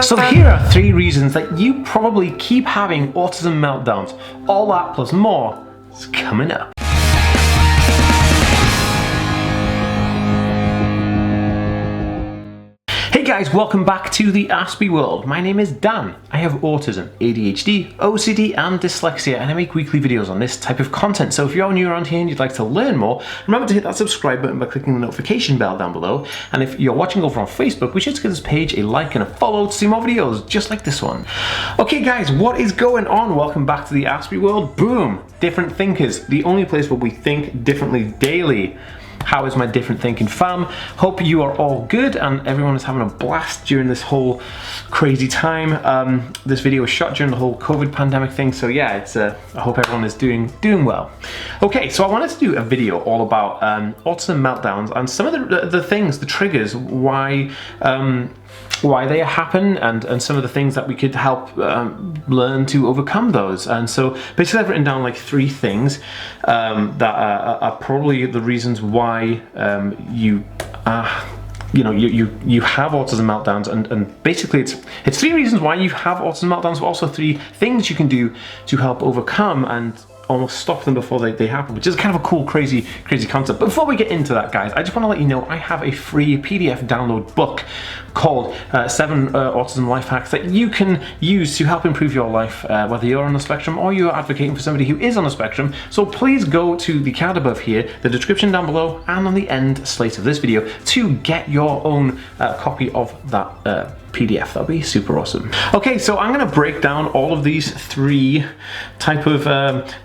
So here are 3 reasons that you probably keep having autism meltdowns. All that plus more is coming up. Hey guys, welcome back to the AspieWorld. My name is Dan. I have autism, ADHD, OCD and dyslexia, and I make weekly videos on this type of content. So if you're new around here and you'd like to learn more, remember to hit that subscribe button by clicking the notification bell down below. And if you're watching over on Facebook, be sure to give this page a like and a follow to see more videos just like this one. Okay guys, what is going on? Welcome back to the AspieWorld. Boom! Different thinkers, the only place where we think differently daily. How is my different thinking fam? Hope you are all good and everyone is having a blast during this whole crazy time. This video was shot during the whole COVID pandemic thing, so yeah, it's I hope everyone is doing well. Okay, so I wanted to do a video all about autism meltdowns and some of the things, the triggers, why they happen, and some of the things that we could help learn to overcome those. And so basically I've written down like 3 things that are probably the reasons why you have autism meltdowns, and basically it's 3 reasons why you have autism meltdowns, but also 3 things you can do to help overcome and almost stop them before they happen, which is kind of a cool, crazy concept. But before we get into that, guys, I just want to let you know I have a free PDF download book called 7 Autism Life Hacks that you can use to help improve your life, whether you're on the spectrum or you're advocating for somebody who is on the spectrum. So please go to the card above here, the description down below, and on the end slate of this video to get your own copy of that PDF. That'll be super awesome. Okay, so I'm going to break down all of these 3 type of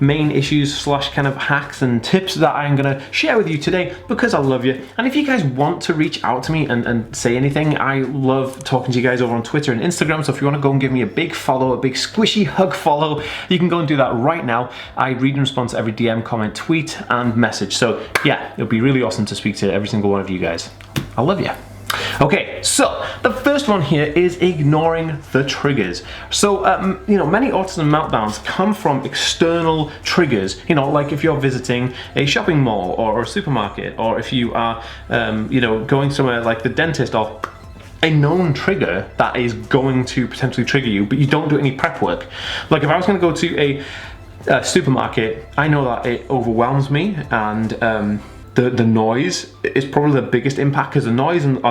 main issues slash kind of hacks and tips that I'm going to share with you today because I love you. And if you guys want to reach out to me and say anything, I love talking to you guys over on Twitter and Instagram. So if you want to go and give me a big follow, a big squishy hug follow, you can go and do that right now. I read and respond to every DM, comment, tweet, and message. So yeah, it'll be really awesome to speak to every single one of you guys. I love you. Okay, so the first one here is ignoring the triggers. So, many autism meltdowns come from external triggers, like if you're visiting a shopping mall or a supermarket, or if you are, going somewhere like the dentist, or a known trigger that is going to potentially trigger you, but you don't do any prep work. Like if I was going to go to a supermarket, I know that it overwhelms me, and the noise is probably the biggest impact, because the noise and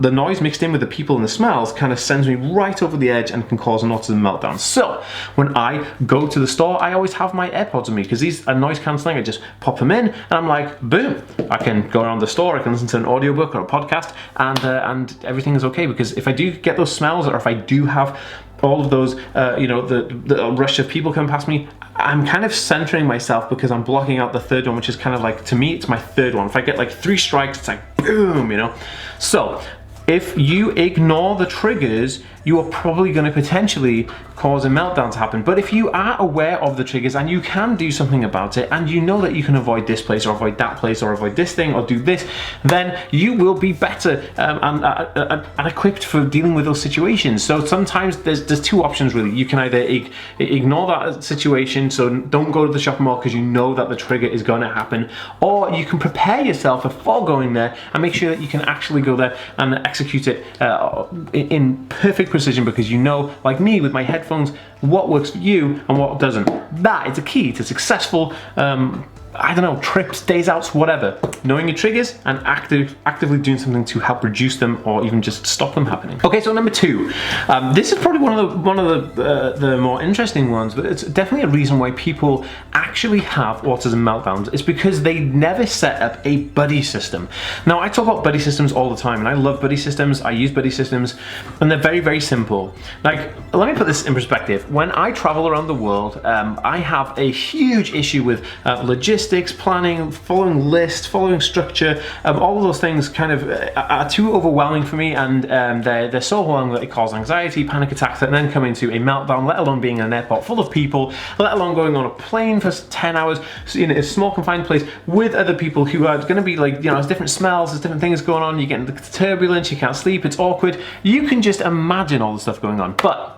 the noise mixed in with the people and the smells kind of sends me right over the edge and can cause an autism meltdown. So when I go to the store, I always have my AirPods with me because these are noise cancelling. I just pop them in and I'm like, boom, I can go around the store, I can listen to an audiobook or a podcast, and everything is okay. Because if I do get those smells, or if I do have all of those, the rush of people coming past me, I'm kind of centering myself because I'm blocking out the third one, which is kind of like, to me, it's my third one. If I get like 3 strikes, it's like boom, So if you ignore the triggers, you are probably going to potentially cause a meltdown to happen. But if you are aware of the triggers and you can do something about it, and you know that you can avoid this place or avoid that place or avoid this thing or do this, then you will be better and equipped for dealing with those situations. So sometimes there's 2 options really. You can either ignore that situation, so don't go to the shopping mall because you know that the trigger is going to happen, or you can prepare yourself before going there and make sure that you can actually go there and execute it in perfect precision, because you know, like me with my headphones, what works for you and what doesn't. That is the key to successful trips, days outs, whatever. Knowing your triggers and actively doing something to help reduce them or even just stop them happening. Okay, so number 2. This is probably one of the more interesting ones, but it's definitely a reason why people actually have autism meltdowns. It's because they never set up a buddy system. Now, I talk about buddy systems all the time, and I love buddy systems. I use buddy systems, and they're very, very simple. Like, let me put this in perspective. When I travel around the world, I have a huge issue with logistics, planning, following lists, following structure. All of those things kind of are too overwhelming for me, and they're so overwhelming that it causes anxiety, panic attacks, and then come into a meltdown, let alone being in an airport full of people, let alone going on a plane for 10 hours in a small confined place with other people who are going to be like, there's different smells, there's different things going on, you get into turbulence, you can't sleep, it's awkward. You can just imagine all the stuff going on. But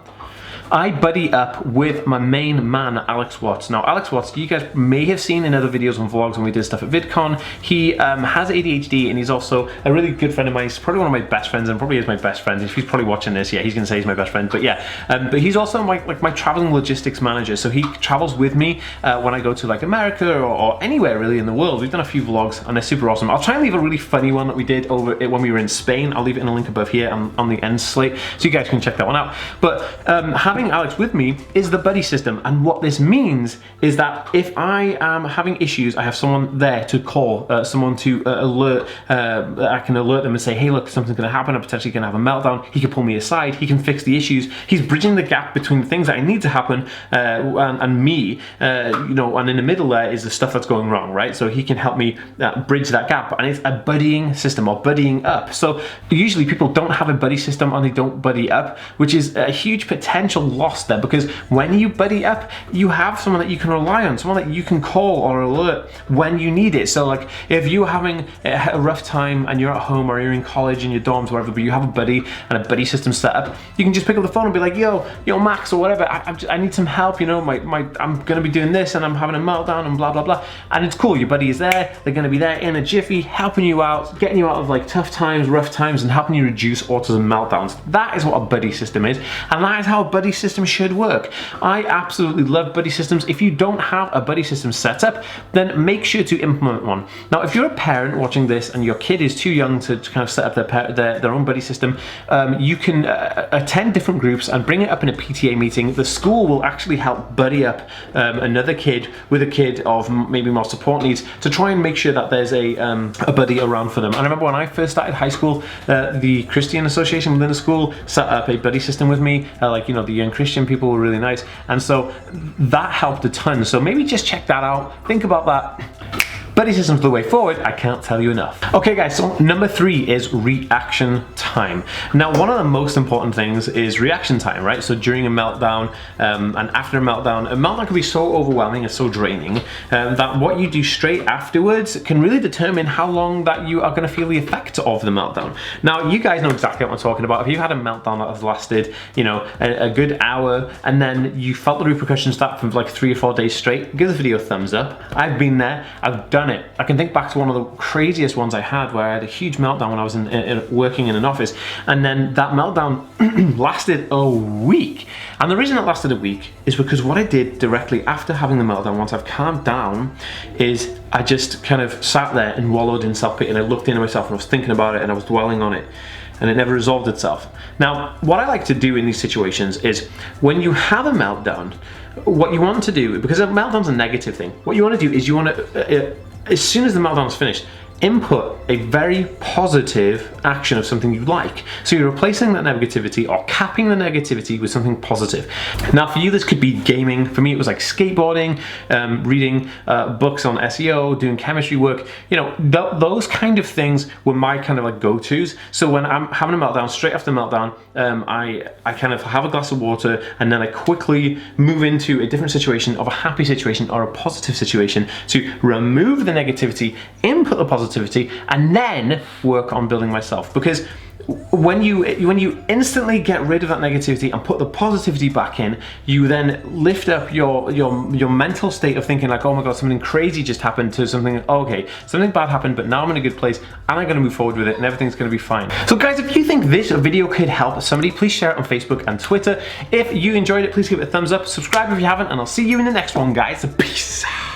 I buddy up with my main man, Alex Watts. Now, Alex Watts, you guys may have seen in other videos and vlogs when we did stuff at VidCon. He has ADHD, and he's also a really good friend of mine. He's probably one of my best friends, and probably is my best friend. If he's probably watching this, yeah, he's gonna say he's my best friend. But yeah, but he's also my traveling logistics manager. So he travels with me when I go to like America or anywhere really in the world. We've done a few vlogs, and they're super awesome. I'll try and leave a really funny one that we did over when we were in Spain. I'll leave it in a link above here on the end slate, so you guys can check that one out. But having Alex with me is the buddy system, and what this means is that if I am having issues, I have someone there to call, someone to alert. I can alert them and say, hey, look, something's going to happen. I'm potentially going to have a meltdown. He can pull me aside. He can fix the issues. He's bridging the gap between the things that I need to happen and me. You know, and in the middle there is the stuff that's going wrong, right? So he can help me bridge that gap, and it's a buddying system or buddying up. So usually people don't have a buddy system and they don't buddy up, which is a huge potential loss there, because when you buddy up, you have someone that you can rely on, someone that you can call or alert when you need it. So like if you're having a rough time and you're at home or you're in college in your dorms, whatever, but you have a buddy and a buddy system set up, you can just pick up the phone and be like, yo Max or whatever, I need some help, you know, I'm gonna be doing this and I'm having a meltdown and blah blah blah. And it's cool, your buddy is there, they're gonna be there in a jiffy, helping you out, getting you out of like tough times, rough times, and helping you reduce autism meltdowns. That is what a buddy system is, and that is how a buddy system should work. I absolutely love buddy systems. If you don't have a buddy system set up, then make sure to implement one. Now, if you're a parent watching this and your kid is too young to kind of set up their own buddy system, you can attend different groups and bring it up in a PTA meeting. The school will actually help buddy up another kid with a kid of maybe more support needs to try and make sure that there's a buddy around for them. And I remember when I first started high school, the Christian Association within the school set up a buddy system with me. Like, you know, the young Christian people were really nice, and so that helped a ton. So maybe just check that out, think about that. Buddy systems are the way forward, I can't tell you enough. Okay guys, so number 3 is reaction time. Now, one of the most important things is reaction time, right? So during a meltdown and after a meltdown can be so overwhelming and so draining that what you do straight afterwards can really determine how long that you are gonna feel the effect of the meltdown. Now, you guys know exactly what I'm talking about. If you've had a meltdown that has lasted, you know, a good hour, and then you felt the repercussions that for like 3 or 4 days straight, give this video a thumbs up. I've been there, I've done it. I can think back to one of the craziest ones I had, where I had a huge meltdown when I was working in an office, and then that meltdown lasted a week. And the reason it lasted a week is because what I did directly after having the meltdown, once I've calmed down, is I just kind of sat there and wallowed in self-pity, and I looked into myself and I was thinking about it and I was dwelling on it, and it never resolved itself. Now, what I like to do in these situations is when you have a meltdown, what you want to do, because a meltdown's a negative thing, what you want to do is you want to, as soon as the meltdown is finished, input a very positive action of something you like. So you're replacing that negativity or capping the negativity with something positive. Now, for you, this could be gaming. For me, it was like skateboarding, reading books on SEO, doing chemistry work. You know, those kind of things were my kind of like go-tos. So when I'm having a meltdown, straight after meltdown, I kind of have a glass of water, and then I quickly move into a different situation, of a happy situation or a positive situation, to remove the negativity, input the positivity, and then work on building myself. Because when you instantly get rid of that negativity and put the positivity back in, you then lift up your mental state of thinking like, oh my god, something crazy just happened, to something, okay, something bad happened, but now I'm in a good place and I'm going to move forward with it and everything's going to be fine. So guys, if you think this video could help somebody, please share it on Facebook and Twitter. If you enjoyed it, please give it a thumbs up, subscribe if you haven't, and I'll see you in the next one, guys. Peace out.